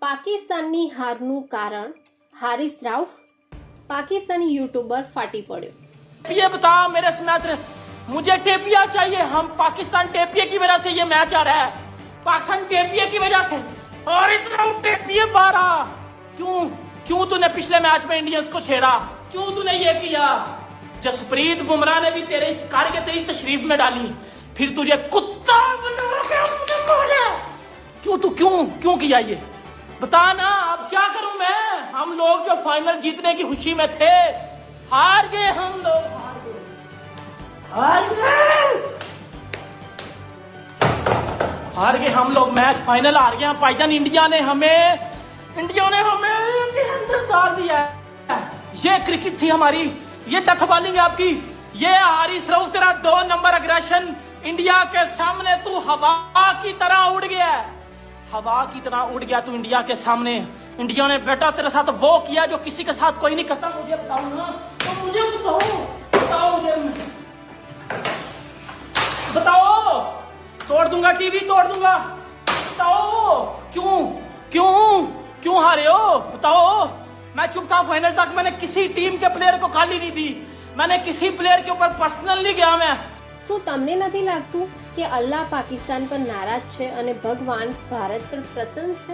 પાકિસ્તાનની હારનું કારણ હારિસ રાઉફ પાकिस्तानी यूट्यूबर फाटी पड़े। ये बता मेरे मैच, मुझे टेपिया चाहिए। हम पाकिस्तान टेपिया की वजह से ये मैच आ रहा है, पाकिस्तान टेपिया की वजह से। और इस राउंड टेपिया मारा। क्यों क्यों तूने पिछले मैच में इंडियंस को छेड़ा? क्यों तूने ये किया? जसप्रीत बुमराह ने भी तेरे इस कार्य के तेरी तशरीफ में डाली, फिर तुझे कुत्ता बना के हमने मारा। क्यों तू क्यों किया ये? बता ना, अब क्या करूं मैं? हम लोग जो फाइनल जीतने की खुशी में थे, हार गए हम लोग, हार गए हम लोग। मैच फाइनल हार गए भाईजान। इंडिया ने हमें उनके अंदर डाल दिया है। ये क्रिकेट थी हमारी, ये टफ बॉलिंग है आपकी। ये हारिस रऊफ तेरा 2 नंबर अग्रेशन इंडिया के सामने तू हवा की तरह उड़ गया है, हवा की तरह उड़ गया तू इंडिया के सामने। इंडिया ने बेटा तेरे साथ वो किया जो किसी के साथ कोई नहीं करता। मुझे बताओ ना, तो मुझे बताओ मुझे, बताओ। तोड़ दूंगा टीवी, तोड़ दूंगा। बताओ क्यों हारे हो? बताओ। मैं चुप था फाइनल तक। मैंने किसी टीम के प्लेयर को गाली नहीं दी, मैंने किसी प्लेयर के ऊपर पर्सनल नहीं गया मैं। શું તમને નથી લાગતું કે અલ્લાહ પાકિસ્તાન પર નારાજ છે અને ભગવાન ભારત પર પ્રસન્ન છે?